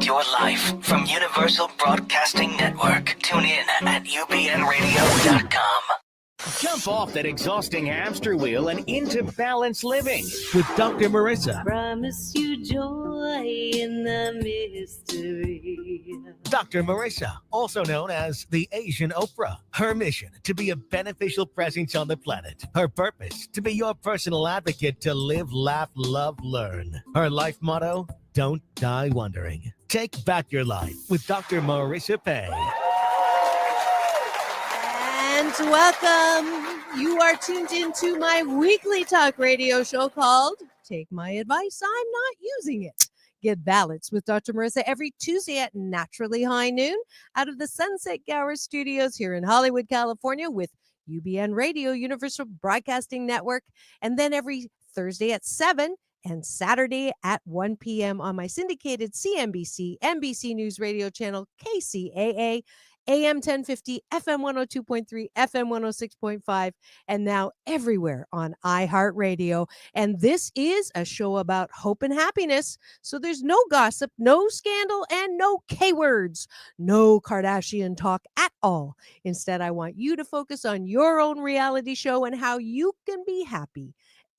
Impact your life from Universal Broadcasting Network. Tune in at ubnradio.com. Jump off that exhausting hamster wheel and into balanced living with Dr. Marissa. Promise you joy in the mystery. Dr. Marissa, also known as the Asian Oprah. Her mission, to be a beneficial presence on the planet. Her purpose, to be your personal advocate to live, laugh, love, learn. Her life motto, don't die wondering. Take back your life with Dr. Marissa Pei. And welcome. You are tuned into my weekly talk radio show called Take My Advice, I'm Not Using It. Get Balance with Dr. Marissa every Tuesday at naturally high noon out of the Sunset Gower Studios here in Hollywood, California with UBN Radio, Universal Broadcasting Network, and then every Thursday at 7 and Saturday at 1 p.m. on my syndicated CNBC, NBC News Radio channel, KCAA, AM 1050, FM 102.3, FM 106.5, and now everywhere on iHeartRadio. And this is a show about hope and happiness. So there's no gossip, no scandal, and no K-words. No Kardashian talk at all. Instead, I want you to focus on your own reality show and how you can be happy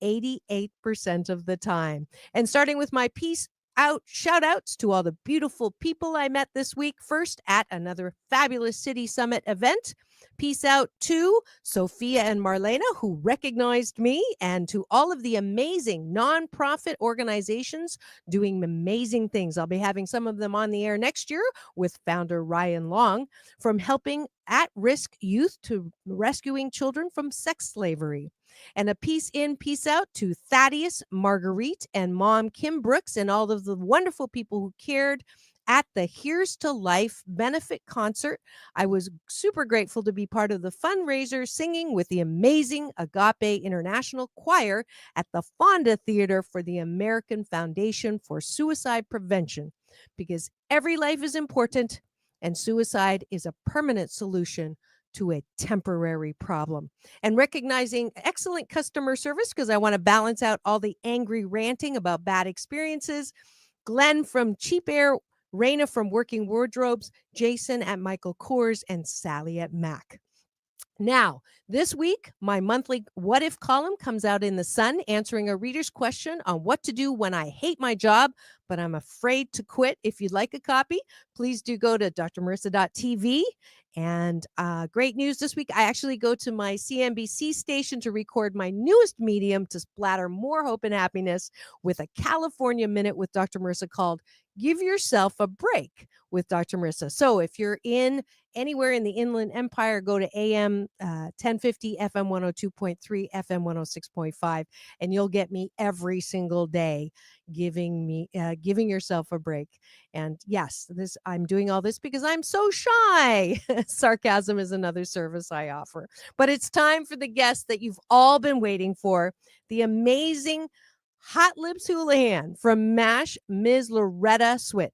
88% of the time. And starting with my piece out, shout outs to all the beautiful people I met this week. First, at another fabulous City Summit event. Peace out to Sophia and Marlena, who recognized me, and to all of the amazing nonprofit organizations doing amazing things. I'll be having some of them on the air next year with founder Ryan Long, from helping at-risk youth to rescuing children from sex slavery. And a peace in, peace out to Thaddeus, Marguerite, and Mom Kim Brooks, and all of the wonderful people who cared at the Here's to Life benefit concert. I was super grateful to be part of the fundraiser, singing with the amazing Agape International Choir at the Fonda Theater for the American Foundation for Suicide Prevention, because every life is important and suicide is a permanent solution to a temporary problem. And recognizing excellent customer service, because I want to balance out all the angry ranting about bad experiences. Glenn from Cheap Air, Raina from Working Wardrobes, Jason at Michael Kors, and Sally at Mac. Now, this week, my monthly What If column comes out in the Sun, answering a reader's question on what to do when I hate my job, but I'm afraid to quit. If you'd like a copy, please do go to drmarissa.tv. And great news this week, I actually go to my CNBC station to record my newest medium to splatter more hope and happiness with a California Minute with Dr. Marissa called Give Yourself a Break with Dr. Marissa. So if you're in anywhere in the Inland Empire, go to AM 1050, FM 102.3, FM 106.5, and you'll get me every single day giving yourself a break. And yes, I'm doing all this because I'm so shy. Sarcasm is another service I offer. But it's time for the guest that you've all been waiting for, the amazing Hot Lips Houlihan from MASH, Ms. Loretta Swit,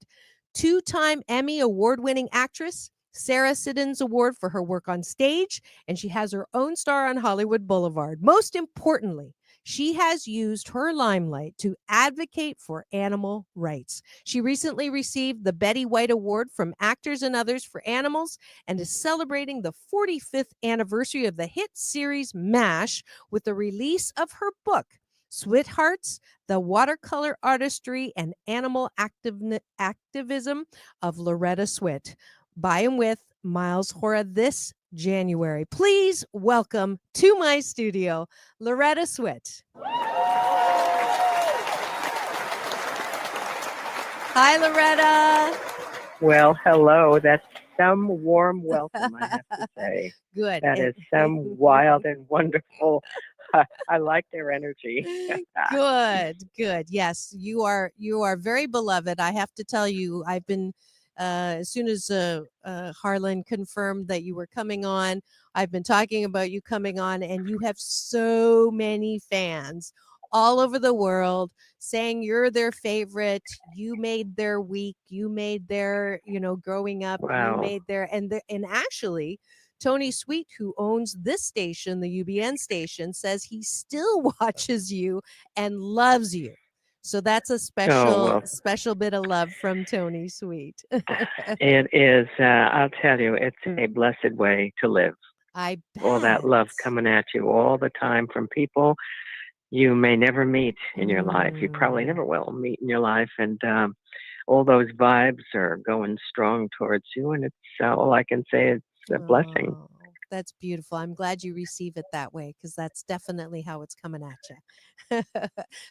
two-time Emmy award-winning actress, Sarah Siddons Award for her work on stage, and she has her own star on Hollywood Boulevard. Most importantly, she has used her limelight to advocate for animal rights. She recently received the Betty White Award from Actors and Others for Animals, and is celebrating the 45th anniversary of the hit series MASH with the release of her book, Sweethearts, the watercolor artistry and animal activism of Loretta Swit, by and with Miles Hora this January. Please welcome to my studio, Loretta Swit. Hi, Loretta. Well, hello. That's some warm welcome, I have to say. Good. That is some wild and wonderful. I like their energy. Good. Yes, you are very beloved. I have to tell you, I've been as soon as Harlan confirmed that you were coming on, I've been talking about you coming on, and you have so many fans all over the world saying you're their favorite. You made their week. You made their, growing up. Wow. You made their, and actually, Tony Sweet, who owns this station, the UBN station, says he still watches you and loves you. So that's a Oh, well, special bit of love from Tony Sweet. it is, I'll tell you, it's a blessed way to live. I All that love bet. coming at you all the time from people you may never meet in your life. You probably Mm. never will meet in your life. And all those vibes are going strong towards you. And it's all I can say is a blessing. Oh, that's beautiful. I'm glad you receive it that way because that's definitely how it's coming at you.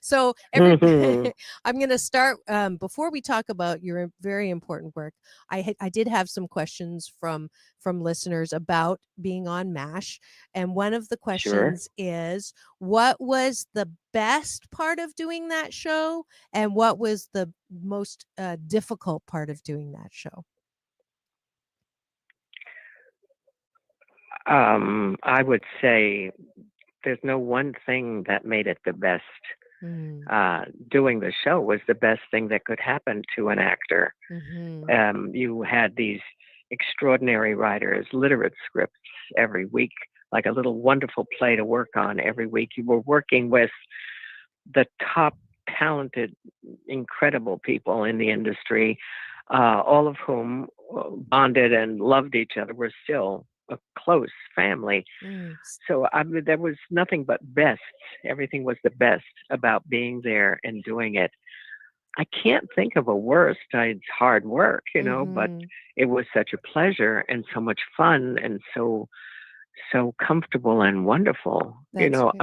So, Hmm. I'm going to start before we talk about your very important work. I did have some questions from listeners about being on MASH, and one of the Sure. questions is, what was the best part of doing that show, and what was the most difficult part of doing that show? I would say there's no one thing that made it the best. Mm, Doing the show was the best thing that could happen to an actor. mhm. You had these extraordinary writers, literate scripts every week, like a little wonderful play to work on every week. You were working with the top talented, incredible people in the industry, all of whom bonded and loved each other, were still a close family. Mm. So I mean, there was nothing but best. Everything was the best about being there and doing it. I can't think of a worst. It's hard work, but Mhm. it was such a pleasure and so much fun and so comfortable and wonderful. That's great.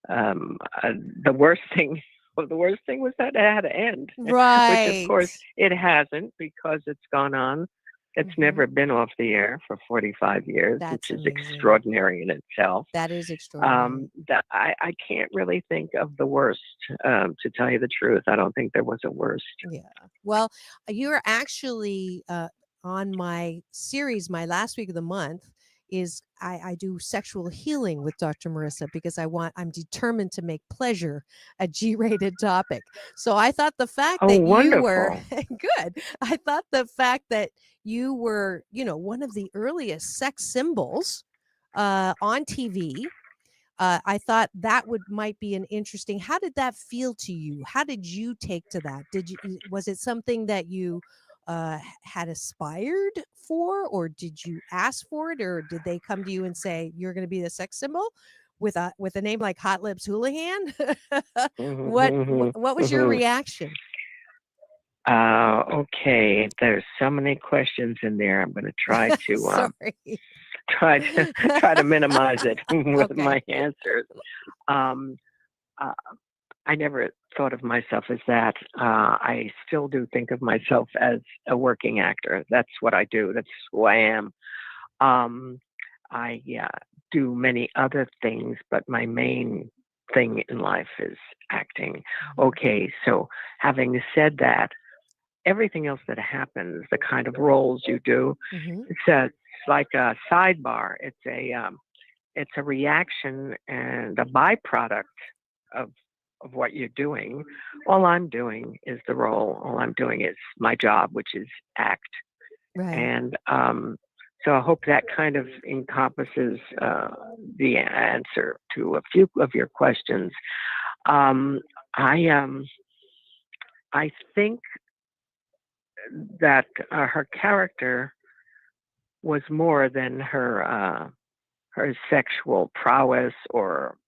Um, uh, the worst thing, well, the worst thing was that it had to end, which of Right. course it hasn't because it's gone on. It's Mhm. never been off the air for 45 years, which That's is amazing. extraordinary in itself. That is extraordinary. I can't really think of the worst, to tell you the truth. I don't think there was a worst. Yeah. Well, you're actually on my series. My last week of the month is I do sexual healing with Dr. Marissa because I'm determined to make pleasure a G-rated topic. So I thought the fact Oh, that you were wonderful. good. I thought the fact that you were, one of the earliest sex symbols on TV. I thought that might be an interesting. How did that feel to you? How did you take to that? Was it something that you had aspired for, or did you ask for it, or did they come to you and say you're going to be the sex symbol with a name like Hot Lips Houlihan? What was your reaction? Okay, there's so many questions in there. I'm going to try to Sorry. try to try to minimize it with Okay. my answers. Um, uh, I never thought of myself as that. I still do think of myself as a working actor. That's what I do. That's who I am. I do many other things, but my main thing in life is acting. Okay, so having said that, everything else that happens, the kind of roles you do, Mm-hmm. it's like a sidebar. It's a reaction and a byproduct of what you're doing. All I'm doing is the role. All I'm doing is my job, which is act. Right. And so I hope that kind of encompasses the answer to a few of your questions. Um, I I think that her character was more than her sexual prowess or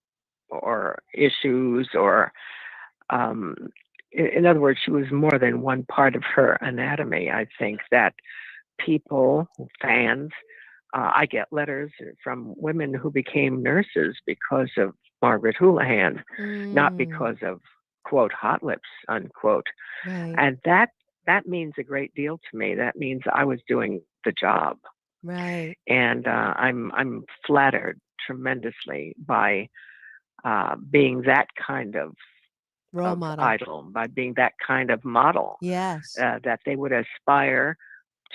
issues or um, in other words, she was more than one part of her anatomy. I think that people, fans, I get letters from women who became nurses because of Margaret Houlihan, not Mm, because of quote hot lips unquote, right. and that means a great deal to me. That means I was doing the job, Right. and I'm flattered tremendously by being that kind Role of model. idol, by being that kind of model, Yes. that they would aspire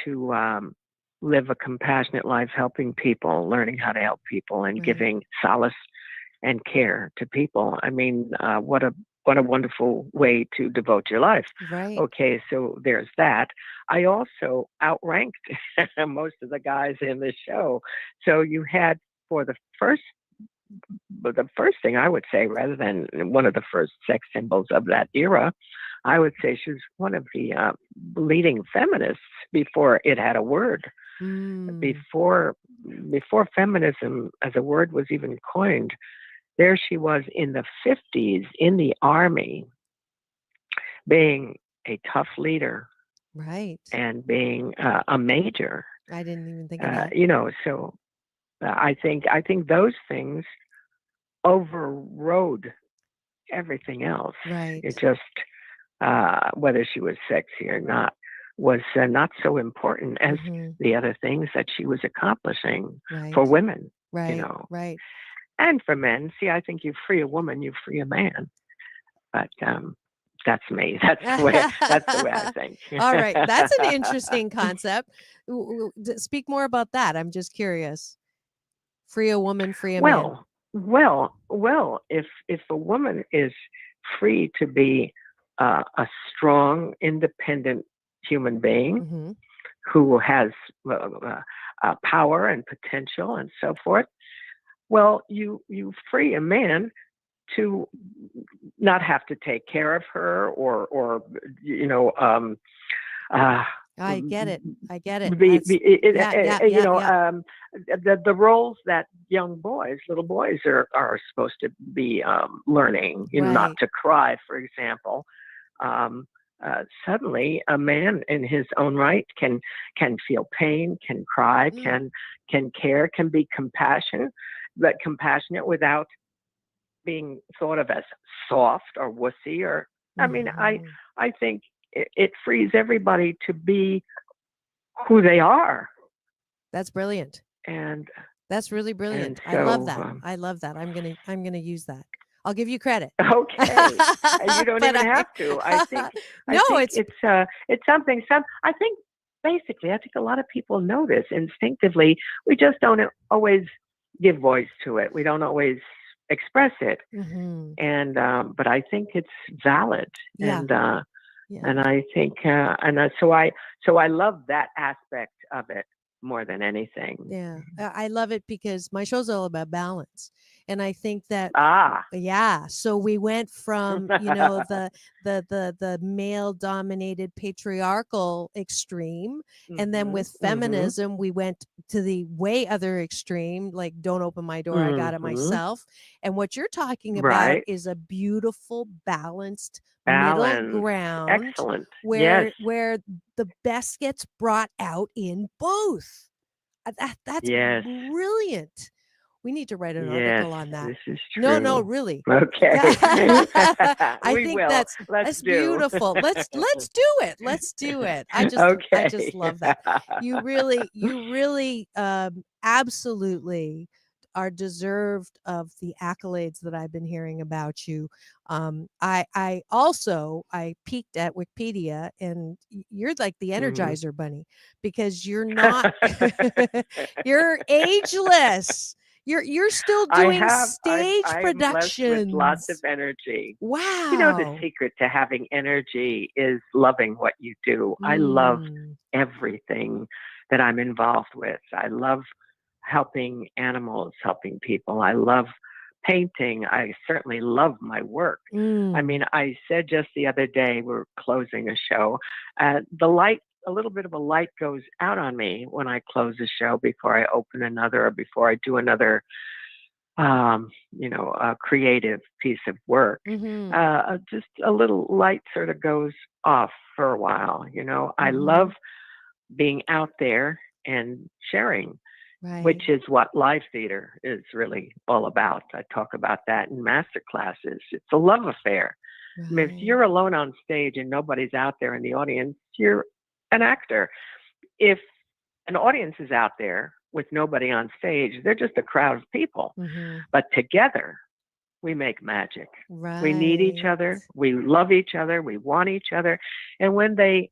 to live a compassionate life, helping people, learning how to help people, and Right. giving solace and care to people. I mean, what a wonderful way to devote your life. Right. Okay, so there's that. I also outranked most of the guys in the show. So you had for the first but the first thing I would say, rather than one of the first sex symbols of that era, I would say she was one of the leading feminists before it had a word. Before feminism as a word was even coined, there she was in the 50s in the army, being a tough leader, Right. and being a major. I didn't even think of that. So I think those things overrode everything else. Right. It just whether she was sexy or not was not so important as the other things that she was accomplishing Right. for women. Right. Right. And for men. See, I think you free a woman, you free a man. But that's me. That's the way I think. All right. That's an interesting concept. Speak more about that. I'm just curious. Free a woman, free a man. Well, if a woman is free to be a strong, independent human being who has power and potential and so forth, well, you free a man to not have to take care of her or I get it. The roles that young boys, little boys are supposed to be learning, not to cry, for example. Suddenly a man in his own right can feel pain, can cry, can care, can be compassionate without being thought of as soft or wussy or I mean, I think it frees everybody to be who they are. That's brilliant. And that's really brilliant. So, I love that. I love that. I'm gonna use that. I'll give you credit. Okay. You don't even have to. I think it's something. I think basically, I think a lot of people know this instinctively. We just don't always give voice to it. We don't always express it. And but I think it's valid. And I think so I love that aspect of it more than anything. Yeah, I love it because my show's all about balance, and I think that so we went from the male dominated patriarchal extreme, and then with feminism we went to the way other extreme, like don't open my door, I got it myself. And what you're talking about is a beautiful balanced middle ground. Excellent. Where the best gets brought out in both. That's brilliant. We need to write an article on that. This is true. No, really. Okay. I think that's beautiful. Let's do it. Let's do it. I just love that. You really absolutely are deserved of the accolades that I've been hearing about you. I peeked at Wikipedia, and you're like the Energizer Bunny, because you're not you're ageless. You're still doing stage productions. With lots of energy. Wow. The secret to having energy is loving what you do. I love everything that I'm involved with. I love helping animals, helping people. I love painting. I certainly love my work. I mean, I said just the other day, we're closing a show, a little bit of a light goes out on me when I close a show before I open another or before I do another, a creative piece of work. Just a little light sort of goes off for a while. I love being out there and sharing. Which is what live theater is really all about. I talk about that in master classes. It's a love affair. I mean, if you're alone on stage and nobody's out there in the audience, you're an actor. If an audience is out there with nobody on stage, they're just a crowd of people. But together, we make magic. We need each other. We love each other. We want each other. And when the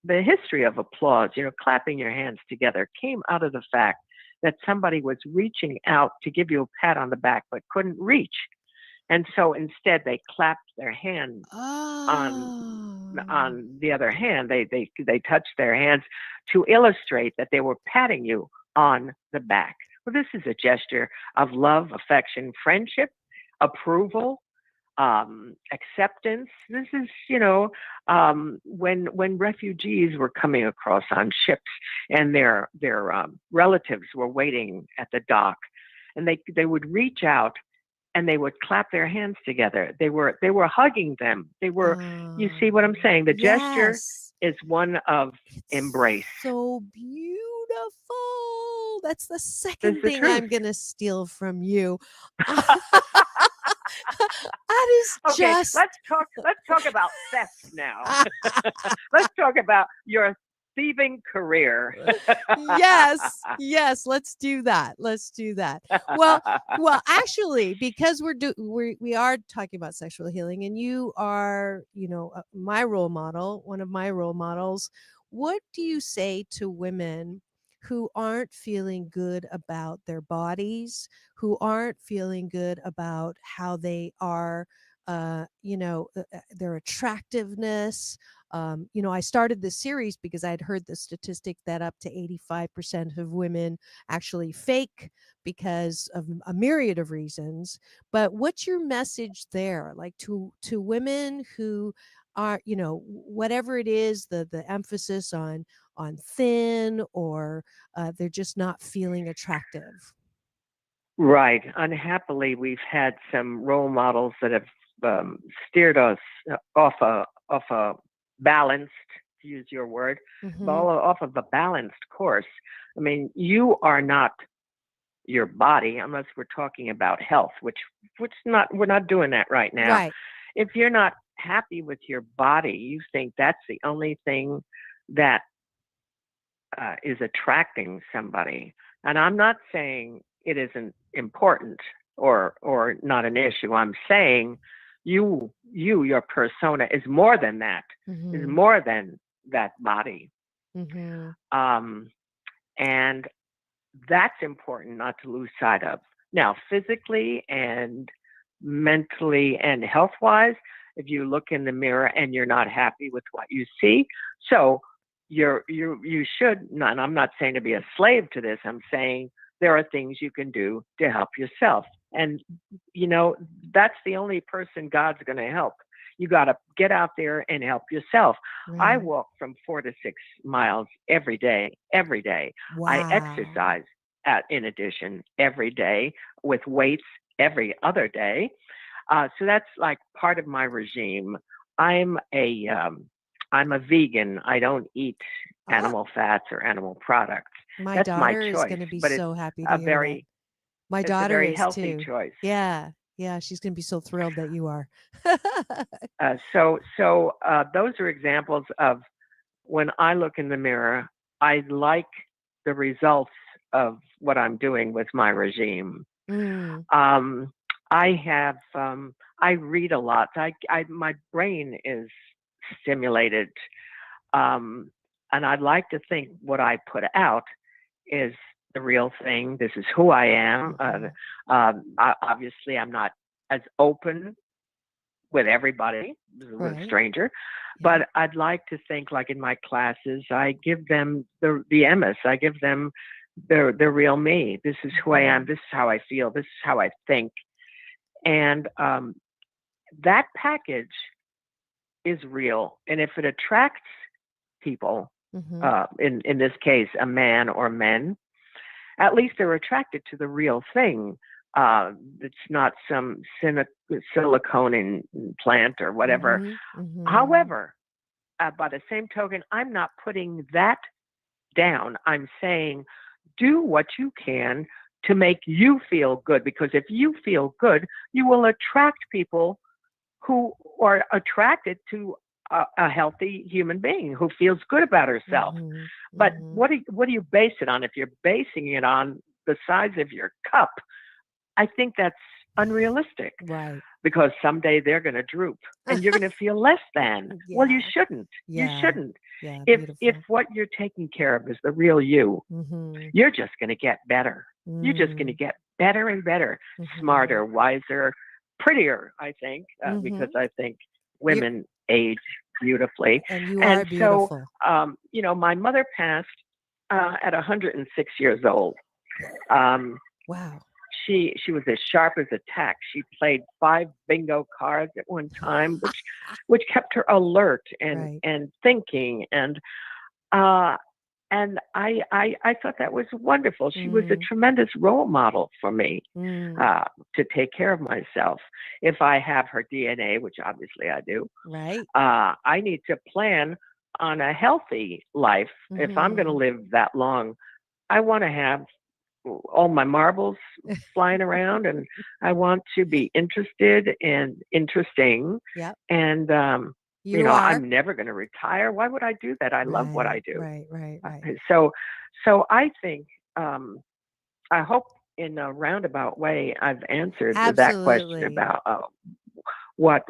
history of applause, clapping your hands together, came out of the fact that somebody was reaching out to give you a pat on the back but couldn't reach. And so instead they clapped their hands on the other hand. They touched their hands to illustrate that they were patting you on the back Well, this is a gesture of love, affection, friendship, approval, acceptance. This is, when refugees were coming across on ships and their relatives were waiting at the dock, and they would reach out and they would clap their hands together. They were hugging them. You see what I'm saying? The gesture Yes. is one of It's embrace. so beautiful. That's the It's second the thing I'm truth. going to steal from you. That is Okay, just. let's talk about theft now. Let's talk about your thieving career. Yes, let's do that. Well, actually, because we are talking about sexual healing, and you are, my role model, one of my role models. What do you say to women who aren't feeling good about their bodies, who aren't feeling good about how they are, their attractiveness? I started this series because I'd heard the statistic that up to 85% of women actually fake because of a myriad of reasons. But what's your message there, like to women who are, whatever it is, the emphasis on thin, or they're just not feeling attractive? Right. Unhappily, we've had some role models that have steered us off a balanced, to use your word, Hmm. off of a balanced course. I mean, you are not your body unless we're talking about health, which we're not doing that right now. Right. If you're not happy with your body, you think that's the only thing that is attracting somebody. And I'm not saying it isn't important or not an issue. I'm saying your persona is more than that, is Hmm. more than that body. Hmm. And that's important not to lose sight of. Now, physically and mentally and health wise, if you look in the mirror and you're not happy with what you see, so you should not, and I'm not saying to be a slave to this, I'm saying there are things you can do to help yourself. And that's the only person God's going to help. You got to get out there and help yourself. I Right. walk from 4 to 6 miles every day. I Wow. exercise in addition every day with weights every other day. So that's like part of my regime. I'm a vegan. I don't eat Ah, animal fats or animal products. my That's my daughter is choice, going to be but so happy to hear that. My it's a daughter very is healthy too. choice. Yeah. Yeah. She's going to be so thrilled that you are. So those are examples of when I look in the mirror, I like the results of what I'm doing with my regime. Mm. Um, I read a lot. My brain is stimulated. And I'd like to think what I put out is the real thing. This is who I am. Obviously, I'm not as open with everybody, with a Right. stranger, Yeah. but I'd like to think, like in my classes, I give them the MS. I give them the real me. This is who I am. This is how I feel. This is how I think. And that package is real. And if it attracts people, Hmm. in this case, a man or men, at least they're attracted to the real thing. It's not some silicone implant or whatever. Hmm. Hmm. However, by the same token, I'm not putting that down. I'm saying do what you can to make you feel good, because if you feel good, you will attract people who are attracted to a healthy human being who feels good about herself. Hmm. But Hmm. what do you base it on? If you're basing it on the size of your cup, I think that's unrealistic, Right. because someday they're going to droop and you're going to feel less than. Well, you Yeah. shouldn't. You Yeah. shouldn't. Yeah. If Beautiful. what you're taking care of is the real you, Hmm. you're just going to get better. You're just going to Mm. get better and better, Hmm. smarter, wiser, prettier, I think, because Hmm. I think You women age beautifully. and you are And so, beautiful. my mother passed at 106 years old. Wow. She was as sharp as a tack. She played 5 bingo cards at one time, which kept her alert Right. and thinking. Uh, and I thought that was wonderful. She was a Mm, tremendous role model for me mm, to take care of myself. If I have her DNA, which obviously I do, right. I need to plan on a healthy life. If I'm going to Hmm. live that long, I want to have all my marbles flying around, and I want to be interested and interesting. Yep. And You are. I'm never going to retire. Why would I do that? I love what Right. I do. Right. Right. Uh, Right. So, so I think I hope in a roundabout way I've answered that question Absolutely. about what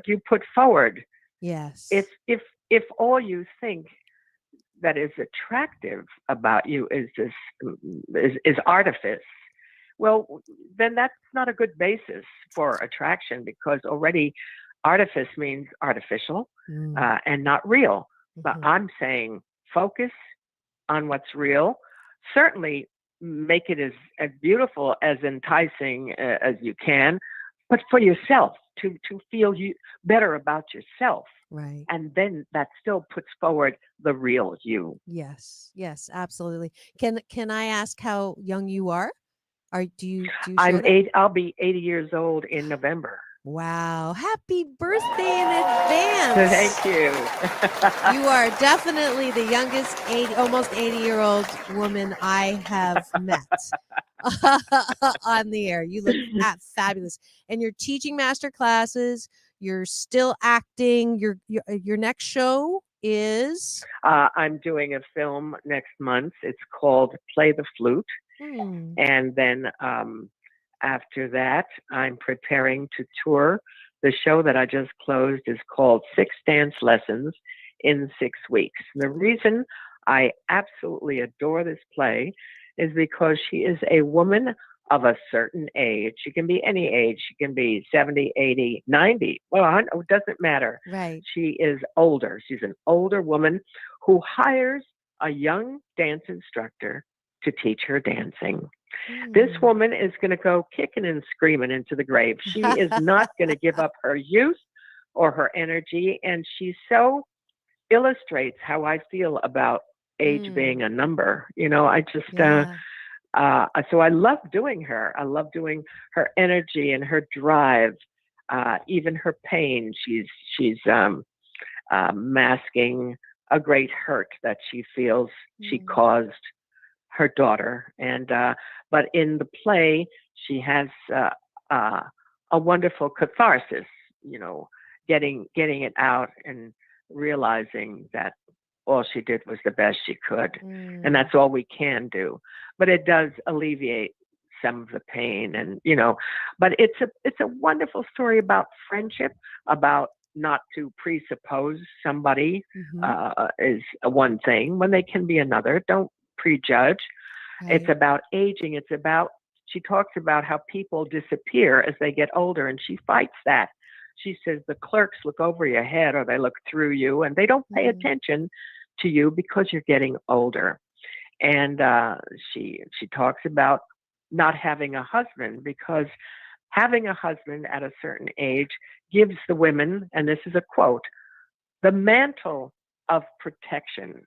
you put forward. If Yes. if if all you think that is attractive about you is is artifice, well, then that's not a good basis for attraction, because already artifice means artificial Mm, and not real. But mhm. I'm saying focus on what's real. Certainly make it as beautiful, as enticing as you can, but for yourself, to feel you better about yourself. Right. And then that still puts forward the real you. Yes. Yes. Absolutely. Can I ask how young you are? Do you share I'm that? eight. I'll be 80 years old in November. Wow. Happy birthday in advance. Thank you. You are definitely the youngest 80, almost 80-year-old woman I have met on the air. You look fabulous. And you're teaching master classes. You're still acting. Your next show is I'm doing a film next month. It's called Play the Flute. hmm, And then after that, I'm preparing to tour. The show that I just closed is called 6 Dance Lessons in 6 Weeks. The reason I absolutely adore this play is because she is a woman of a certain age. She can be any age. She can be 70, 80, 90. Well, it doesn't matter. right. She is older. She's an older woman who hires a young dance instructor to teach her dancing. This Hmm. woman is going to go kicking and screaming into the grave. She is not going to give up her youth or her energy. And she so illustrates how I feel about age Mm, being a number. I just, yeah. so I love doing her. I love doing her energy and her drive, even her pain. She's masking a great hurt that she feels she Mm, caused her daughter. And but in the play, she has uh, a wonderful catharsis. You know, getting it out and realizing that all she did was the best she could, and mm, that's all we can do. But it does alleviate some of the pain, and but it's a wonderful story about friendship, about not to presuppose somebody mhm, is one thing when they can be another. Don't prejudge. It's right. about aging. She talks about how people disappear as they get older, and she fights that. She says the clerks look over your head or they look through you, and they don't pay Mm, attention to you because you're getting older. And she talks about not having a husband, because having a husband at a certain age gives the women, and this is a quote, the mantle of protection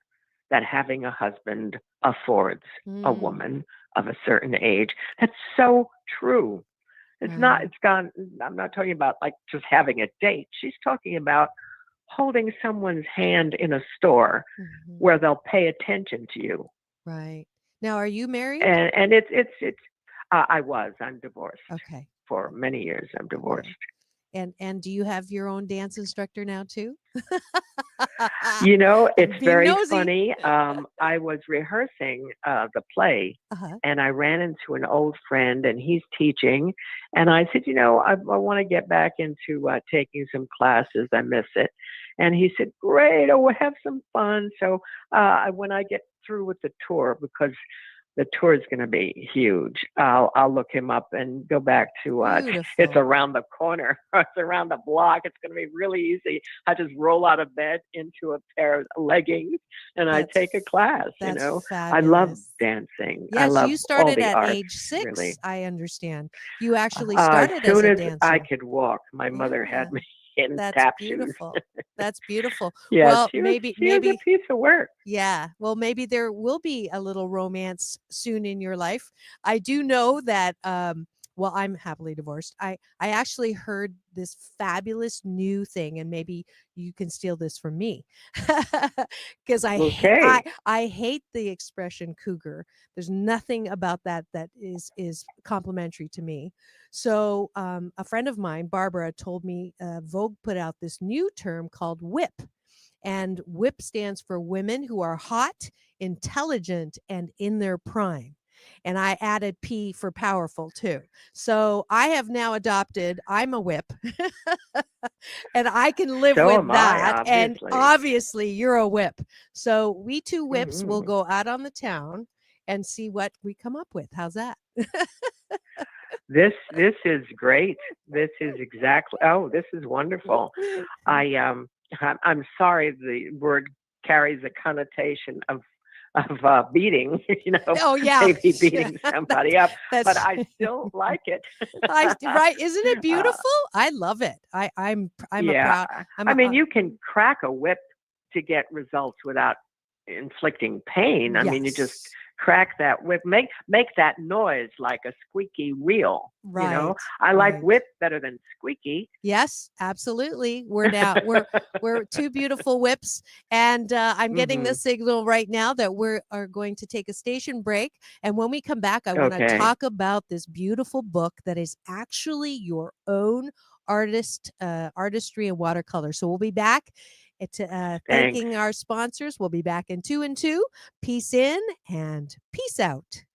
that having a husband affords a mm, woman of a certain age. That's so true. right. I'm not talking about like just having a date. She's talking about holding someone's hand in a store Mhm, where they'll pay attention to you. right. Now, are you married? And I'm divorced Okay. for many years. I'm divorced. Okay. And do you have your own dance instructor now too? It's I'm being very nosy. funny. I was rehearsing the play, Uh-huh. and I ran into an old friend, and he's teaching. And I said, I want to get back into taking some classes. I miss it. And he said, great. Oh, we'll have some fun. So when I get through with the tour, because the tour is going to be huge. I'll look him up and go back to it's Beautiful. around the corner. It's around the block. It's going to be really easy. I just roll out of bed into a pair of leggings and I That's take a class. You That's know, I love fabulous. dancing. I Yes, love you all started the at arts, age 6, really. I understand. You actually As started as soon a as I dancer. could walk, my mother Yeah, had me in that's tap shoes. beautiful. That's beautiful. Yeah, Well, she was a maybe, piece of work. yeah. Well, maybe there will be a little romance soon in your life. I do know that well, I'm happily divorced. I actually heard this fabulous new thing, and maybe you can steal this from me. Because Okay. I hate the expression cougar. There's nothing about that is complimentary to me. So a friend of mine, Barbara, told me Vogue put out this new term called whip. And WHIP stands for women who are hot, intelligent, and in their prime. And I added P for powerful too. So I have now adopted, I'm a whip, and I can live So with am I, that. And obviously. obviously, you're a whip. So we two whips will Mhm. go out on the town and see what we come up with. How's that? This is great. This is exactly. Oh, this is wonderful. I'm sorry the word carries a connotation of beating, Oh, yeah. maybe beating somebody up, but That's I still like it. right. Isn't it uh, beautiful? I love it. I'm a yeah, proud, I'm I a, mean, you can crack a whip to get results without inflicting pain. I mean, you just yes. crack that whip, make that noise like a squeaky wheel. Right. I like Right. whip better than squeaky. Yes, absolutely. We're two beautiful whips, and I'm getting the Hmm. signal right now that we are going to take a station break. And when we come back, I want to Okay, talk about this beautiful book that is actually your own artistry and watercolor. So we'll be back. thanks. Thanking our sponsors. We'll be back in 2 and 2. Peace in and peace out.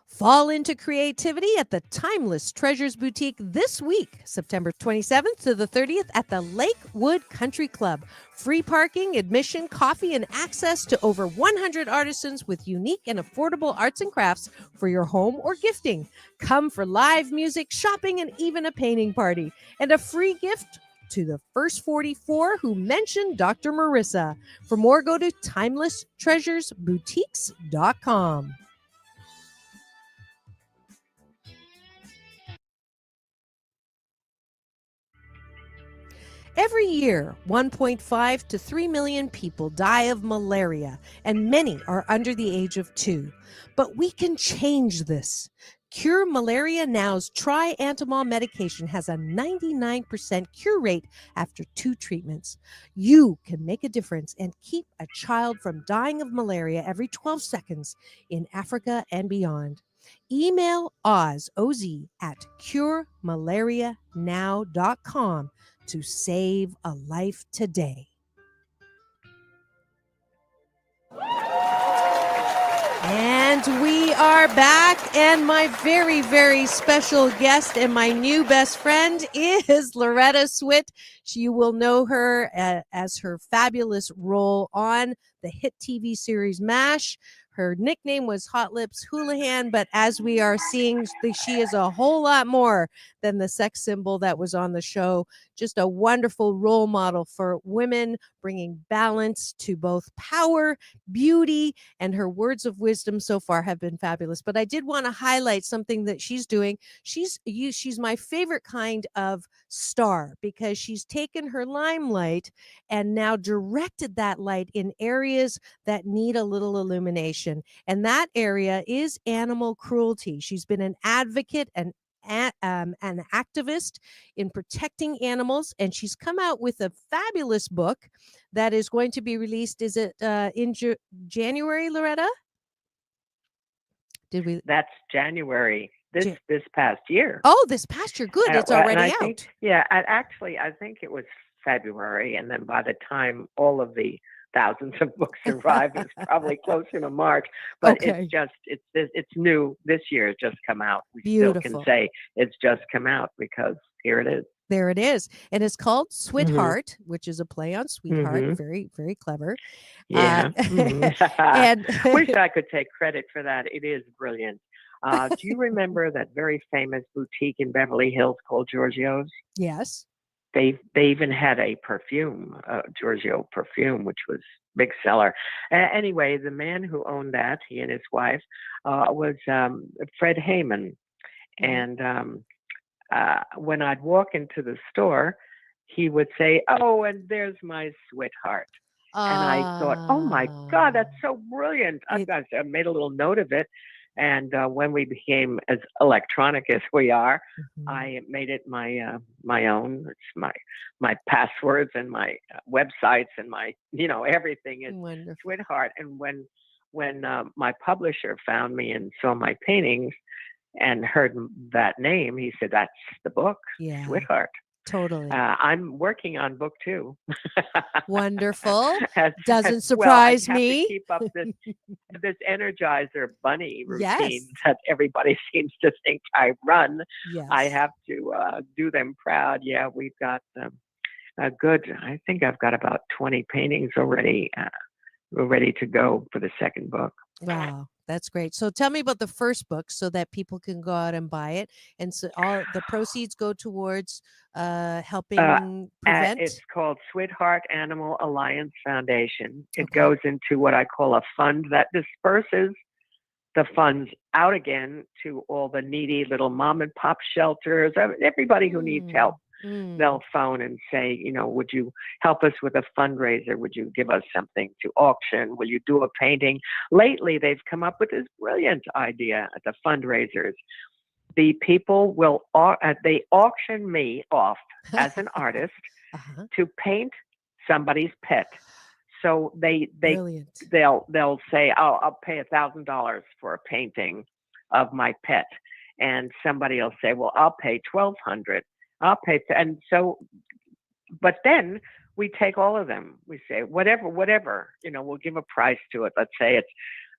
Fall into creativity at the Timeless Treasures Boutique this week, September 27th to the 30th at the Lakewood Country Club. Free parking, admission, coffee, and access to over 100 artisans with unique and affordable arts and crafts for your home or gifting. Come for live music, shopping, and even a painting party. And a free gift to the first 44 who mention Dr. Marissa. For more, go to timelesstreasuresboutiques.com. Every year, 1.5 to 3 million people die of malaria, and many are under the age of 2. But we can change this. Cure Malaria Now's triantimol medication has a 99% cure rate after 2 treatments. You can make a difference and keep a child from dying of malaria every 12 seconds in Africa and beyond. Email Oz, O-Z, at curemalarianow.com to save a life today. And we are back, and my very, very special guest and my new best friend is Loretta Swit. You will know her as her fabulous role on the hit TV series MASH. Her nickname was Hot Lips Houlihan, but as we are seeing, she is a whole lot more than the sex symbol that was on the show. Just a wonderful role model for women, bringing balance to both power, beauty, and her words of wisdom so far have been fabulous. But I did want to highlight something that she's doing. She's my favorite kind of star because she's taken her limelight and now directed that light in areas that need a little illumination. And that area is animal cruelty. She's been an advocate and an activist in protecting animals, and she's come out with a fabulous book that is going to be released. Is it in January, Loretta? Did we? That's January Ja- this past year. Oh, this past year. Good. It's And I already think, out. yeah, I think it was February, and then by the time all of the thousands of books arrive, it's probably closer to March. But Okay. it's new this year. It's just come out. We still can Beautiful. say it's just come out because here it is. There it is. And it's called Hmm. Sweetheart, which is a play on sweetheart. Hmm. Very, very clever. Yeah. Hmm. And Wish I could take credit for that. It is brilliant. Do you remember that very famous boutique in Beverly Hills called Giorgio's? yes. They even had a perfume, Giorgio perfume, which was big seller. Anyway, the man who owned that, he and his wife, was Fred Heyman. Mhm. And when I'd walk into the store, he would say, "Oh, and there's my sweetheart." And I thought, "Oh my God, Uh, that's so brilliant!" it, I made a little note of it, and when we became as electronic as we are, mhm. I made it my own. It's my passwords and my websites and my everything is Wonderful. sweetheart. And when my publisher found me and saw my paintings and heard that name, he said, "That's the book, Yeah, Sweetheart." totally. I'm working on book two. Wonderful. as, Doesn't well, I surprise have to me. keep up this Energizer bunny routine Yes. that everybody seems to think I run. I Yes. have to do them proud. Yeah, we've got a good. I think I've got about 20 paintings already. Ready to go for the second book. Wow, that's great. So tell me about the first book so that people can go out and buy it. And so all the proceeds go towards Uh, helping it's prevent. called Sweetheart Animal Alliance Foundation. It Okay. goes into what I call a fund that disperses the funds out again to all the needy little mom and pop shelters, everybody who needs help. Mm, mm, They'll phone and say, would you help us with a fundraiser? Would you give us something to auction? Will you do a painting? Lately, they've come up with this brilliant idea at the fundraisers. The people they auction me off as an artist uh-huh. to paint somebody's pet. So Brilliant. they'll say, "Oh, I'll pay $1,000 for a painting of my pet," and somebody will say, "Well, I'll pay 1,200. I'll pay," and so. But then we take all of them. We say whatever. We'll give a price to it. Let's say it's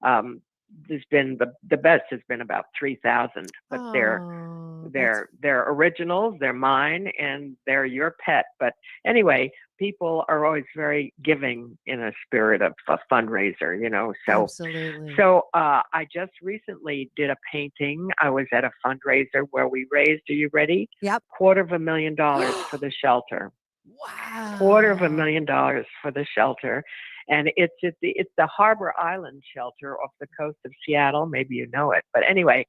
um, there's been the best has been about 3,000, but they're Oh, that's they're they're originals, they're mine, and they're your pet. But anyway, people are always very giving in a spirit of a fundraiser, So absolutely. I just recently did a painting. I was at a fundraiser where we raised, are you ready? Yep. $250,000 for the shelter. Wow. $250,000 for the shelter. And it's the Harbor Island shelter off the coast of Seattle. Maybe you know it. But anyway,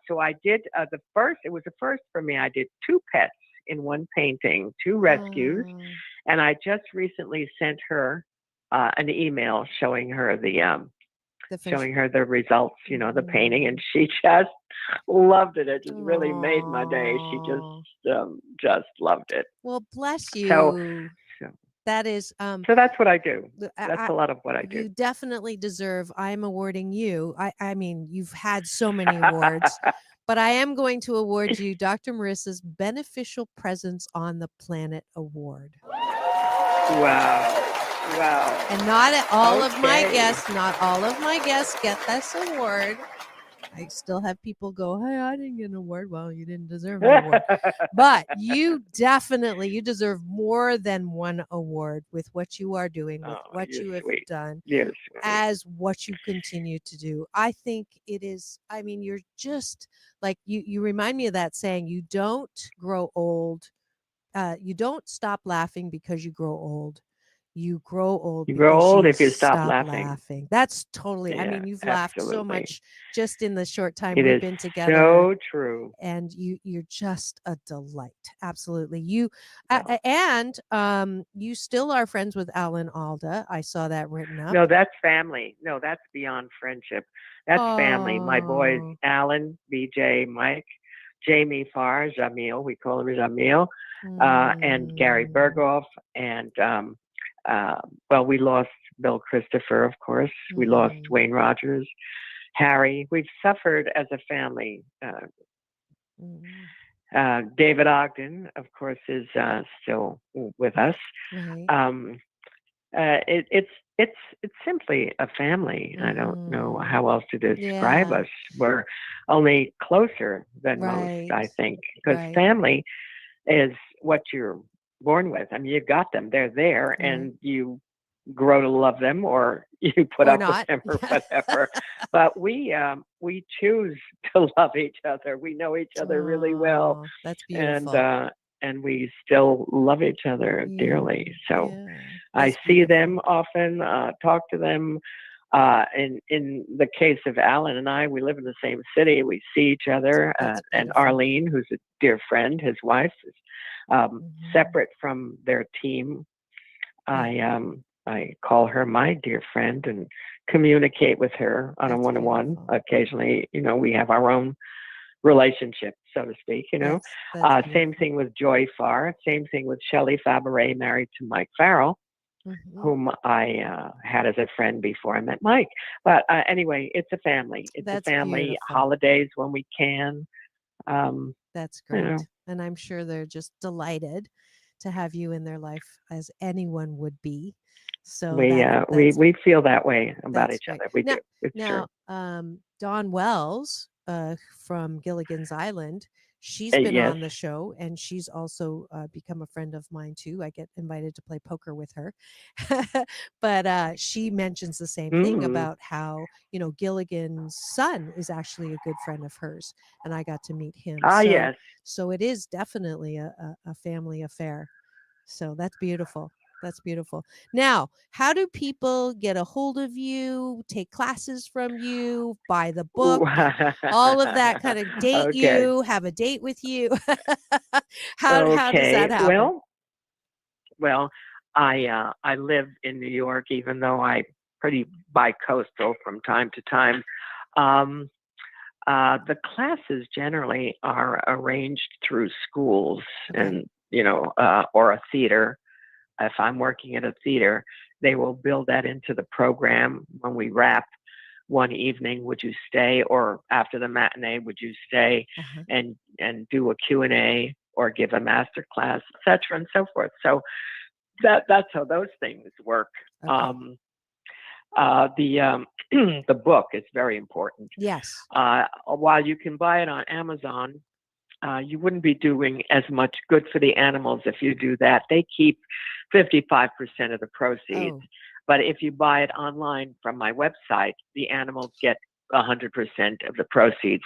so I did it was the first for me. I did two pets in one painting, two rescues. Oh, And I just recently sent her an email showing her the finished. the results, the painting, and Mhm. she just loved it. It just really made my day. She Aw. just loved it. Well, bless So, you. so That is so that's what I do. That's I a lot of what I do. you definitely deserve. I'm awarding you. I mean, you've had so many awards, but I am going to award you Dr. Marissa's Beneficial Presence on the Planet Award. Wow. Wow. And not all of my Okay. guests, not all of my guests get this award. I still have people go, "Hey, I didn't get an award." Well, you didn't deserve an award. But you deserve more than one award with what you are doing, with Oh, what you're you have sweet. done, You're sweet. as what you continue to do. I think it is, I mean, you're just like you remind me of that saying, you don't grow old. You don't stop laughing because you grow old. You grow old You grow because old you if you stop stop laughing. laughing. That's totally, I Yeah, mean, you've laughed so absolutely. much just in the short time It we've is been together, so true. and you're just a delight. Absolutely. You Oh. and you still are friends with Alan Alda. I saw that written up. No, that's family. No, that's beyond friendship. That's family. My boys, Oh. Alan, BJ, Mike, Jamie Farr, Jamil, we call him Jamil, and Gary Mm. Berghoff, and well, we lost Bill Christopher, of course. We lost Mhm. Wayne Rogers, Harry. We've suffered as a family. Mm. David Ogden, of course, is still with us. Right. Um, it's simply a family. I don't know Mhm. how else to describe Yeah. us. We're only closer than most, Right. I think, because Right. family is what you're born with. I mean, you got them; they're there, Mhm. and you grow to love them, or you put Or up with not. them, or whatever. But we choose to love each other. We know each other really well, Oh, that's and beautiful. we still love each other Yeah, dearly. So yeah, I that's see beautiful. them often, talk to them. In the case of Alan and I, we live in the same city. We see each other, That's and beautiful. Arlene, who's a dear friend, his wife, is Mhm. separate from their team. Yeah, I call her my dear friend and communicate with her on a that's one-on-one. beautiful. Occasionally, we have our own relationship, so to speak. That's Same beautiful. thing with Joy Farr. Same thing with Shelley Fabaret, married to Mike Farrell, Mhm. whom I had as a friend before I met Mike. But anyway, it's a family. It's a That's family. beautiful. Holidays when we can. Um, That's you know, great. And I'm sure they're just delighted to have you in their life as anyone would be. So we we feel that way about that's each great. other. We Now, do. It's true. Dawn Wells from Gilligan's Island, she's been Yes. on the show, and she's also become a friend of mine too. I get invited to play poker with her, but she mentions the same thing Mm. about how Gilligan's son is actually a good friend of hers, and I got to meet him. Ah, So, yes. so it is definitely a family affair. So that's beautiful. That's beautiful. Now, how do people get a hold of you, take classes from you, buy the book, Ooh. all of that kind of date Okay. you, have a date with you? How does that Okay. happen? Well, I live in New York, even though I pretty bi-coastal from time to time. Um, the classes generally are arranged through schools, Okay. and or a theater. If I'm working at a theater, they will build that into the program. When we wrap one evening, would you stay? Or after the matinee, would you stay Uh-huh. and do a Q&A or give a master class, etc., and so forth. So that's how those things work. Okay. The the book is very important. Yes. While you can buy it on Amazon, you wouldn't be doing as much good for the animals if you do that. They keep 55% of the proceeds. Oh, But if you buy it online from my website, the animals get 100% of the proceeds.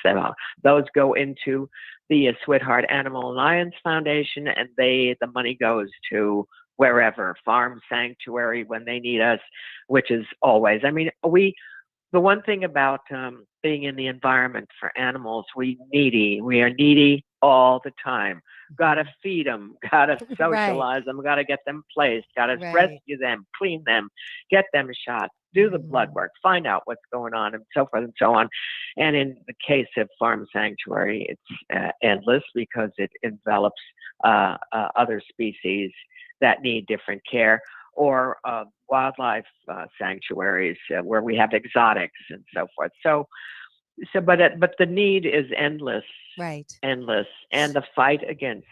Those go into the Sweetheart Animal Alliance Foundation, and the money goes to wherever, farm, sanctuary, when they need us, which is always. I mean, the one thing about being in the environment for animals, we are needy all the time. Got to feed them, got to right. socialize them, got to get them placed, got to Right. rescue them, clean them, get them shots, do the blood Mhm. work, find out what's going on, and so forth and so on. And in the case of Farm Sanctuary, it's endless because it envelops other species that need different care, or wildlife sanctuaries where we have exotics and so forth. But the need is endless, Right. endless, and the fight against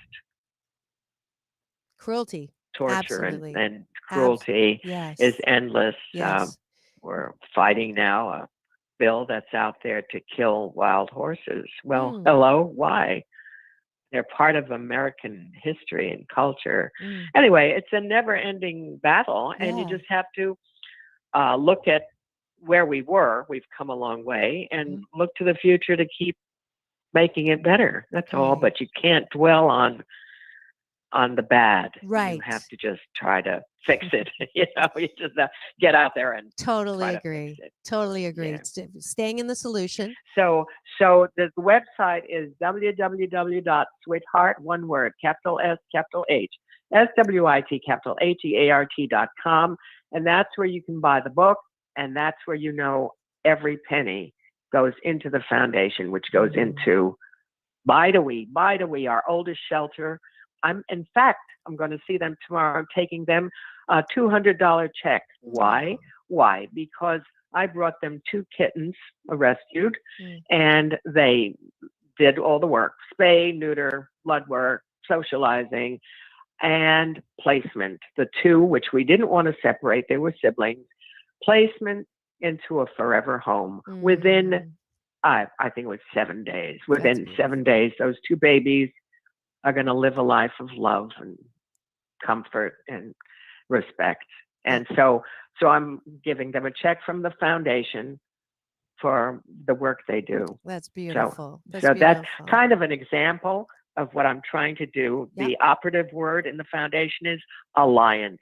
Cruelty. torture Absolutely. and cruelty is Yes. endless. Yes. We're fighting now a bill that's out there to kill wild horses. Well, Mm, hello, why? They're part of American history and culture. mm. Anyway, it's a never-ending battle, and you Yeah. just have to look at where we were. We've come a long way, and Mhm. look to the future to keep making it better. That's all. Right. But you can't dwell on the bad. You Right. have to just try to fix it. You just get out there and Totally try to fix agree. it. Totally agree. Yeah. Staying in the solution. So the website is www.sweetheart, one word, capital S, capital H, SWIT, capital HEART.com. And that's where you can buy the book. And that's where every penny goes into the foundation, which goes Mhm. into Bide-A-Wee, our oldest shelter. In fact, I'm going to see them tomorrow. I'm taking them a $200 check. Why? Aw. Why? Because I brought them 2 kittens, rescued, Mm. and they did all the work: spay, neuter, blood work, socializing, and placement. The 2, which we didn't want to separate, they were siblings, placement into a forever home within, Mm. I think it was 7 days. That's Within 7 beautiful. days, those 2 babies are going to live a life of love and comfort and respect. And so I'm giving them a check from the foundation for the work they do. That's beautiful. So that's kind of an example of what I'm trying to do. Yep. The operative word in the foundation is alliance.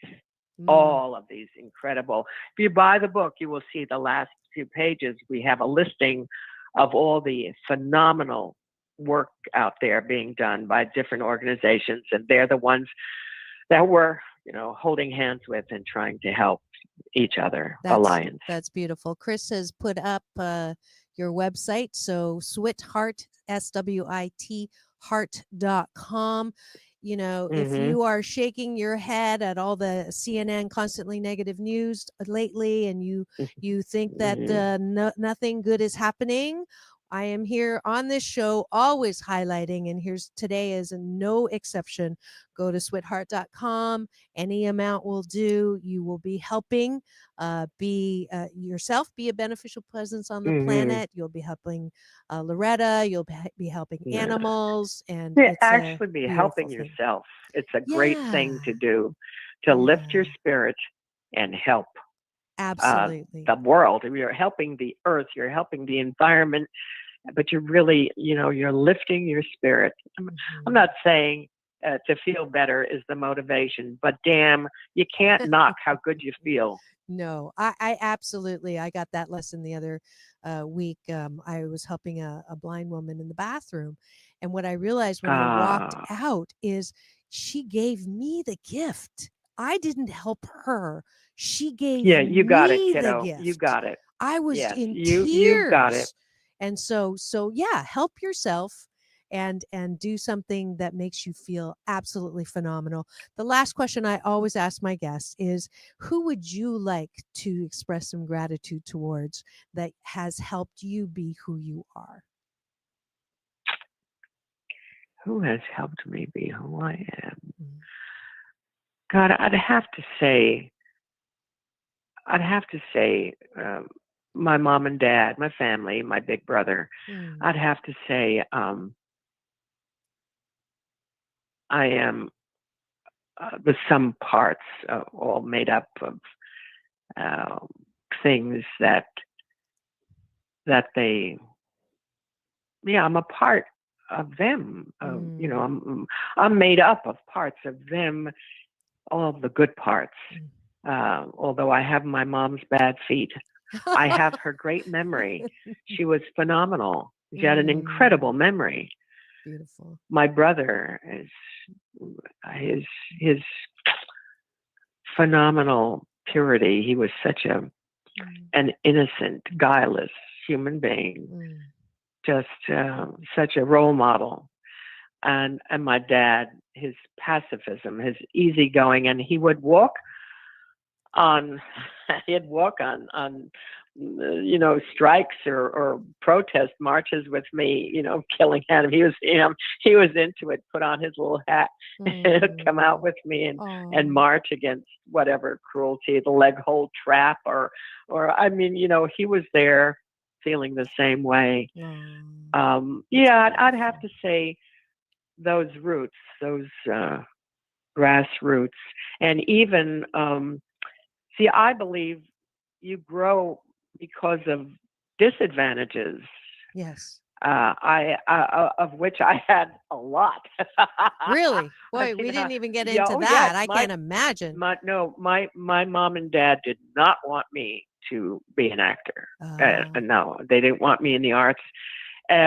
All of these incredible. If you buy the book, you will see the last few pages. We have a listing of all the phenomenal work out there being done by different organizations, and they're the ones that we're, holding hands with and trying to help each other. Alliance. That's beautiful. Chris has put up your website. So Swit, SWIT, heart.com. If you are shaking your head at all the CNN constantly negative news lately, and you think that nothing good is happening, I am here on this show always highlighting, and today is no exception. Go to switheart.com. Any amount will do. You will be helping be yourself, be a beneficial presence on the planet. You'll be helping Loretta. You'll be helping animals. And it's actually be helping yourself. It's a great thing to do, to lift your spirit and help. Absolutely. The world. You're helping the earth. You're helping the environment, but you're really, you're lifting your spirit. I'm not saying to feel better is the motivation, but damn, you can't knock how good you feel. No, I absolutely. I got that lesson the other week. I was helping a blind woman in the bathroom. And what I realized when I walked out is she gave me the gift. I didn't help her. She gave you got it, me kiddo. the gift. You got it. I was in tears. You got it. And so help yourself and do something that makes you feel absolutely phenomenal. The last question I always ask my guests is, who would you like to express some gratitude towards that has helped you be who you are? Who has helped me be who I am? God, I'd have to say my mom and dad, my family, my big brother. I'd have to say I am the sum parts, all made up of things that they. Yeah, I'm a part of them. I'm made up of parts of them, all of the good parts. Although I have my mom's bad feet, I have her great memory. She was phenomenal. She had an incredible memory. Beautiful. My brother is his phenomenal purity. He was such an innocent, guileless human being. Just such a role model. And my dad, his pacifism, his easygoing, and he would walk on strikes or protest marches with me, killing at him. He was into it, put on his little hat, come out with me and march against whatever cruelty, the leg hold trap or he was there feeling the same way. I'd have to say those roots, those grassroots, and even I believe you grow because of disadvantages. Yes. Of which I had a lot. Really? Boy, we didn't even get into that. I can't imagine. My mom and dad did not want me to be an actor. No, they didn't want me in the arts,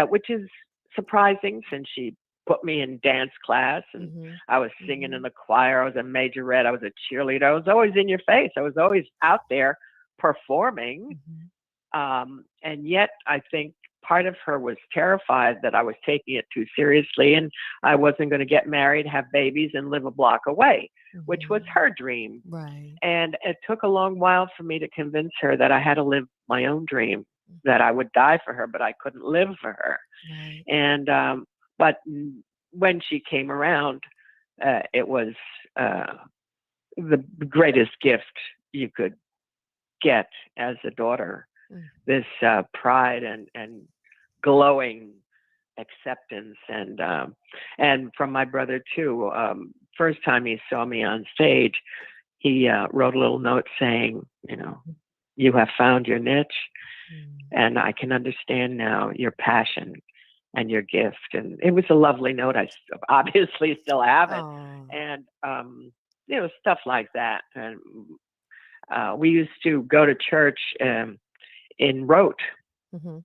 which is surprising since she put me in dance class and I was singing in the choir. I was a majorette. I was a cheerleader. I was always in your face. I was always out there performing. And yet I think part of her was terrified that I was taking it too seriously and I wasn't going to get married, have babies, and live a block away, which was her dream. Right. And it took a long while for me to convince her that I had to live my own dream, that I would die for her, but I couldn't live for her. Right. And, but when she came around, it was the greatest gift you could get as a daughter. This pride and glowing acceptance, and from my brother too. First time he saw me on stage, he wrote a little note saying, you have found your niche, and I can understand now your passion and your gift. And it was a lovely note. I obviously still have it. Oh. And, stuff like that. And we used to go to church in Rote. Mm-hmm.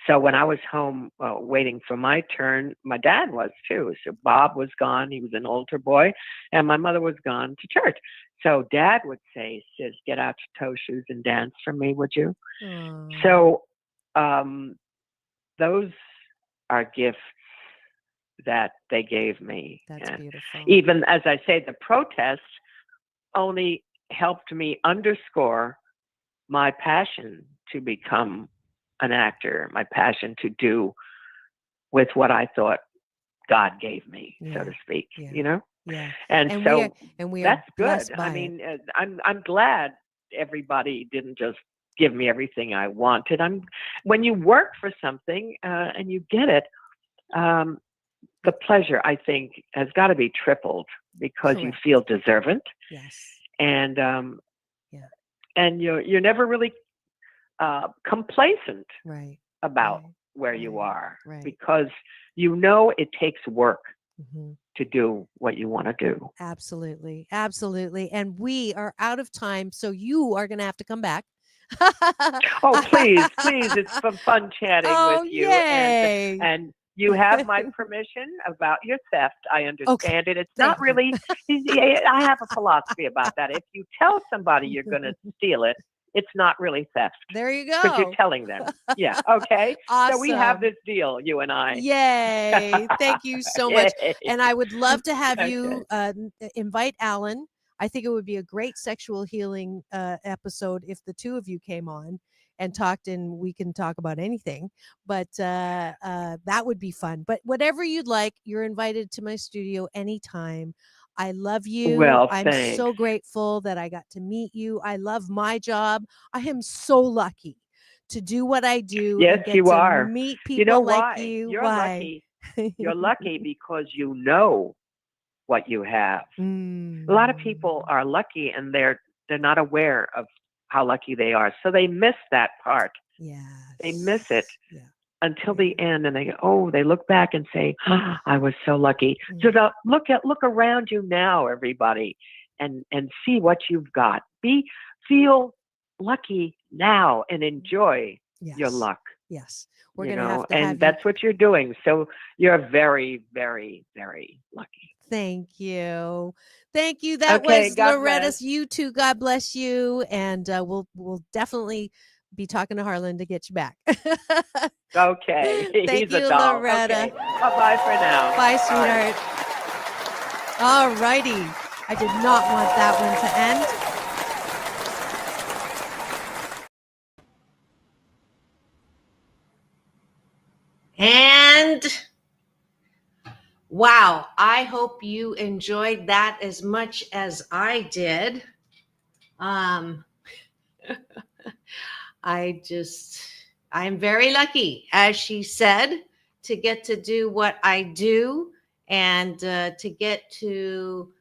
So when I was home waiting for my turn, my dad was too. So Bob was gone. He was an altar boy. And my mother was gone to church. So Dad would say, "Sis, get out your toe shoes and dance for me, would you?" Oh. So those are gifts that they gave me. That's And beautiful. even, as I say, the protest only helped me underscore my passion to become an actor, my passion to do with what I thought God gave me, so to speak, Yeah. And so we are that's blessed good. by I mean, I'm glad everybody didn't just give me everything I wanted. When you work for something and you get it, the pleasure, I think, has got to be tripled because you Correct. feel deserving. Yes. And and you're never really complacent Right. about Right. where you are, Right. because it takes work Mm-hmm. to do what you want to do. Absolutely. Absolutely. And we are out of time. So you are going to have to come back. Oh, please, it's fun chatting Oh, with you. yay. And you have my permission about your theft. I understand it. It's not Thank you. really, I have a philosophy about that. If you tell somebody you're going to steal it, it's not really theft. There you Because you're go. telling them. Yeah. Okay. Awesome. So we have this deal, you and I. Yay. Thank you so much. Yay. And I would love to have Okay. you invite Alan. I think it would be a great sexual healing episode if the two of you came on and talked, and we can talk about anything. But that would be fun. But whatever you'd like, you're invited to my studio anytime. I love you. Well, I'm thanks. so grateful that I got to meet you. I love my job. I am so lucky to do what I do. Yes, and get you to are. meet people You know like why? you. You're Why? lucky. You're lucky because you know what you have. A lot of people are lucky and they're not aware of how lucky they are. So they miss that part. Yes. They miss it Yeah. until the end, and they look back and say, I was so lucky. So look around you now, everybody, and see what you've got. Feel lucky now and enjoy your luck. Yes. We're going to have to have that's what you're doing. So you're very, very, very lucky. Thank you. Thank you. That Okay, was God Loretta. bless. You too. God bless you. And we'll definitely be talking to Harlan to get you back. Okay. Thank He's a you, doll. Loretta. Okay. Bye-bye for now. Bye, sweetheart. All righty. I did not want that one to end. And wow, I hope you enjoyed that as much as I did. I'm very lucky, as she said, to get to do what I do and to get to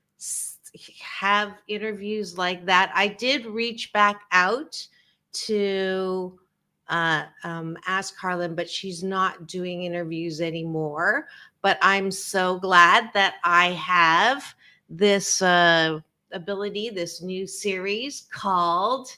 have interviews like that. I did reach back out to ask Harlan, but she's not doing interviews anymore. But I'm so glad that I have this ability, this new series called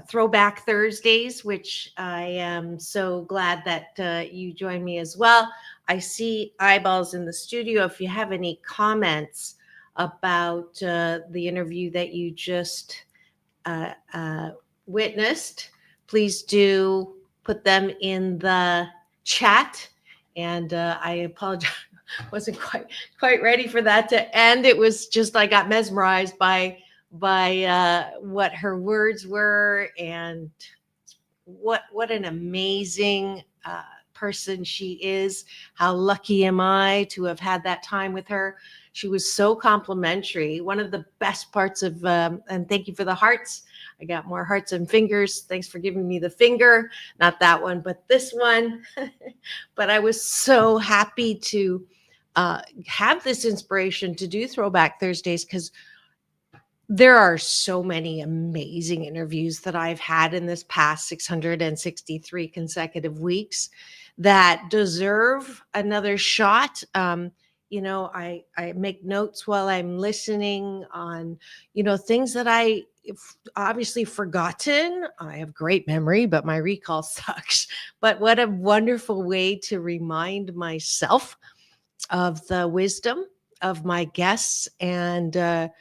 Throwback Thursdays, which I am so glad that you join me as well. I see eyeballs in the studio. If you have any comments about the interview that you just witnessed, please do put them in the chat. And I apologize, wasn't quite ready for that to end. It was just, I got mesmerized by what her words were, and what an amazing person she is. How lucky am I to have had that time with her. She was so complimentary. One of the best parts of, and thank you for the hearts. I got more hearts and fingers. Thanks for giving me the finger. Not that one, but this one. But I was so happy to have this inspiration to do Throwback Thursdays, because there are so many amazing interviews that I've had in this past 663 consecutive weeks that deserve another shot. I make notes while I'm listening on, things that I obviously forgotten. I have great memory, but my recall sucks. But what a wonderful way to remind myself of the wisdom of my guests. And, the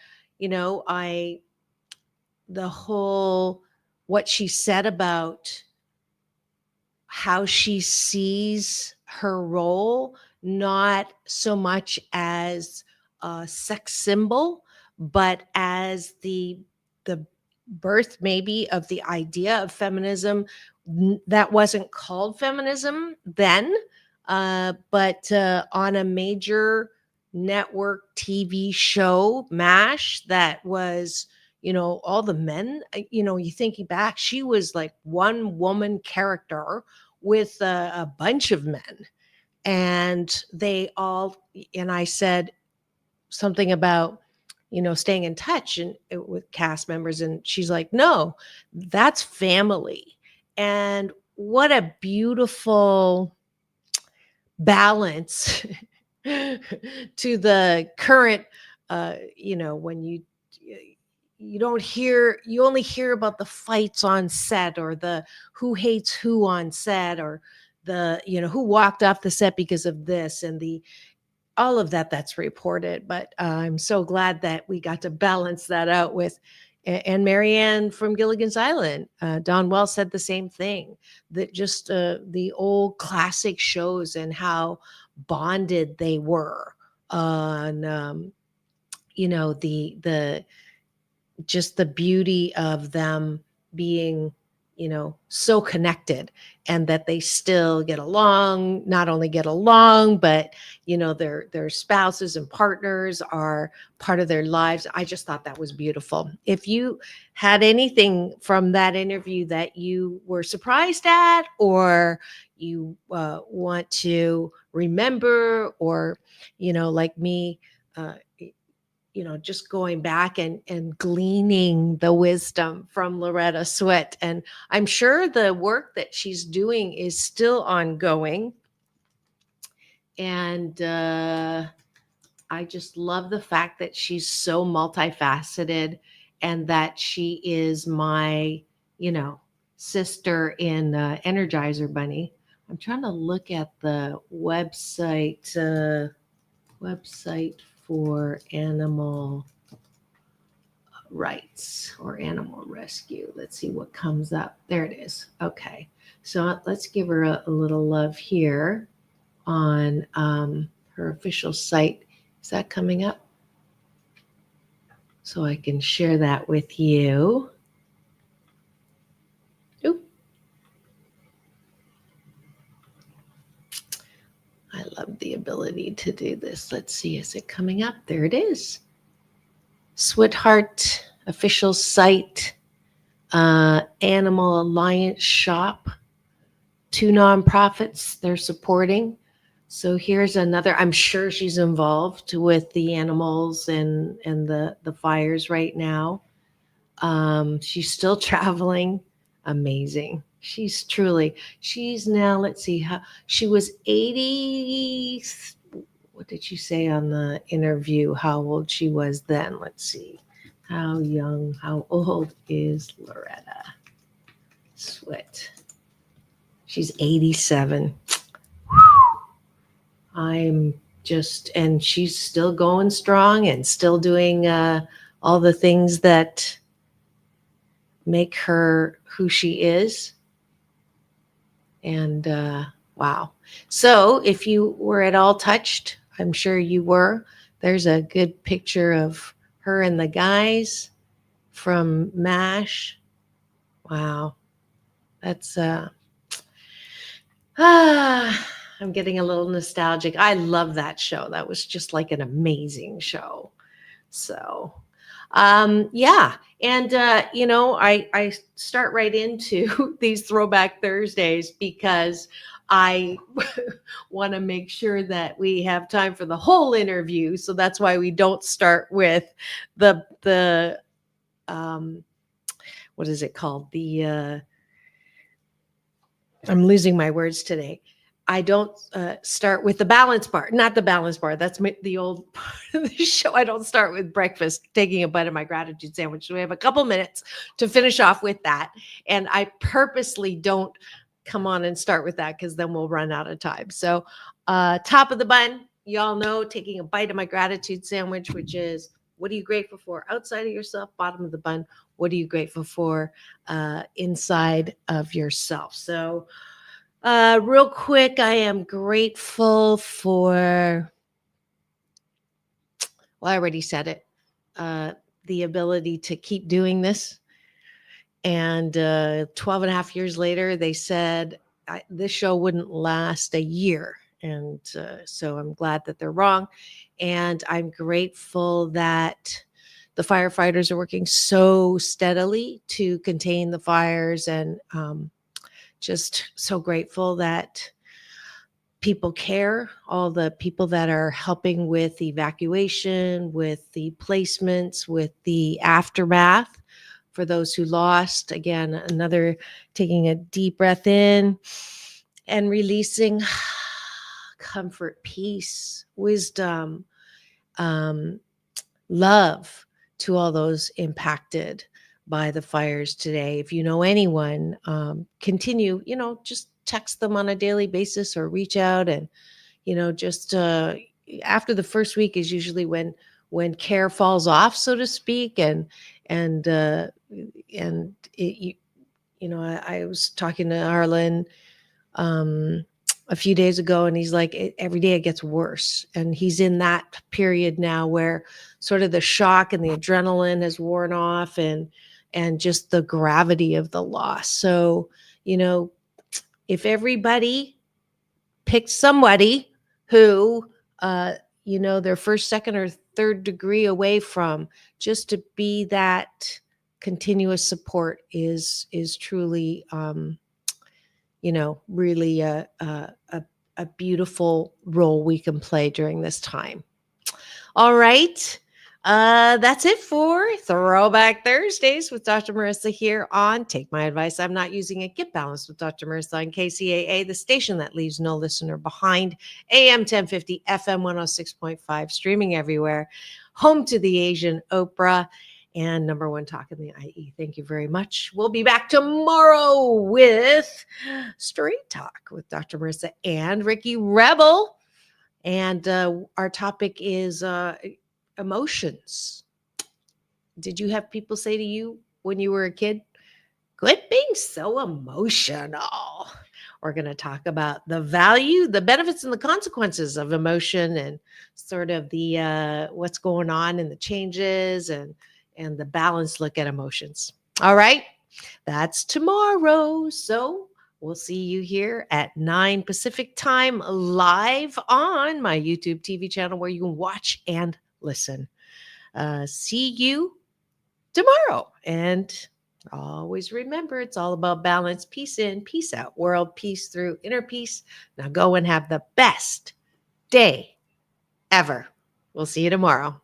whole, what she said about how she sees her role, not so much as a sex symbol, but as the birth maybe of the idea of feminism that wasn't called feminism then, but on a major network TV show, MASH, that was, all the men, you thinking back, she was like one woman character with a bunch of men. And and I said something about, staying in touch and with cast members. And she's like, no, that's family. And what a beautiful balance to the current, when you only hear about the fights on set, or the who hates who on set, or the, who walked off the set because of this, and all of that's reported. But I'm so glad that we got to balance that out with, and Marianne from Gilligan's Island, Don Wells said the same thing, that just the old classic shows and how bonded they were on, the just the beauty of them being, so connected, and that they still get along, not only get along, but, their spouses and partners are part of their lives. I just thought that was beautiful. If you had anything from that interview that you were surprised at, or you want to remember, or, like me, just going back and gleaning the wisdom from Loretta Swit. And I'm sure the work that she's doing is still ongoing. And I just love the fact that she's so multifaceted, and that she is my, sister in Energizer Bunny. I'm trying to look at the website for animal rights or animal rescue. Let's see what comes up. There it is. Okay. So let's give her a little love here on her official site. Is that coming up? So I can share that with you. Oop. I love the ability to do this. Let's see, is it coming up? There it is. Sweetheart official site, Animal Alliance shop, 2 nonprofits they're supporting. So here's another, I'm sure she's involved with the animals and the fires right now. She's still traveling. Amazing. She's now, let's see, how she was 80. What did she say on the interview? How old she was then? Let's see. How old is Loretta Swit? She's 87. And she's still going strong and still doing all the things that make her who she is. And wow. So if you were at all touched, I'm sure you were, there's a good picture of her and the guys from MASH. Wow. That's I'm getting a little nostalgic. I love that show. That was just like an amazing show. So Yeah. And, I start right into these Throwback Thursdays because I want to make sure that we have time for the whole interview. So that's why we don't start with the what is it called? I'm losing my words today. I don't start with the balance bar, not the balance bar. That's the old part of the show. I don't start with breakfast, taking a bite of my gratitude sandwich. So we have a couple minutes to finish off with that. And I purposely don't come on and start with that because then we'll run out of time. So top of the bun, y'all know, taking a bite of my gratitude sandwich, which is, what are you grateful for outside of yourself? Bottom of the bun, what are you grateful for inside of yourself? So real quick, I am grateful for, well, I already said it, the ability to keep doing this. And 12 and a half years later, they said this show wouldn't last a year. And so I'm glad that they're wrong. And I'm grateful that the firefighters are working so steadily to contain the fires, and just so grateful that people care, all the people that are helping with evacuation, with the placements, with the aftermath for those who lost. Again, another taking a deep breath in and releasing comfort, peace, wisdom, love to all those impacted by the fires today. If you know anyone, continue, just text them on a daily basis or reach out. And, just after the first week is usually when care falls off, so to speak. And it, I was talking to Harlan a few days ago, and he's like, every day it gets worse. And he's in that period now where sort of the shock and the adrenaline has worn off, and just the gravity of the loss. So, if everybody picked somebody who, their first, second, or third degree away from, just to be that continuous support is truly, really a beautiful role we can play during this time. All right. That's it for Throwback Thursdays with Dr. Marissa here on Take My Advice, I'm Not Using It. Get Balanced with Dr. Marissa on KCAA, the station that leaves no listener behind. AM 1050, FM 106.5, streaming everywhere. Home to the Asian Oprah and number one talk in the IE. Thank you very much. We'll be back tomorrow with Straight Talk with Dr. Marissa and Ricky Rebel. And our topic is emotions. Did you have people say to you when you were a kid, quit being so emotional? We're going to talk about the value, the benefits, and the consequences of emotion, and sort of the what's going on and the changes, and the balanced look at emotions. All right. That's tomorrow. So we'll see you here at 9 Pacific time live on my YouTube TV channel where you can watch and listen. See you tomorrow. And always remember, it's all about balance, peace in, peace out, world peace through inner peace. Now go and have the best day ever. We'll see you tomorrow.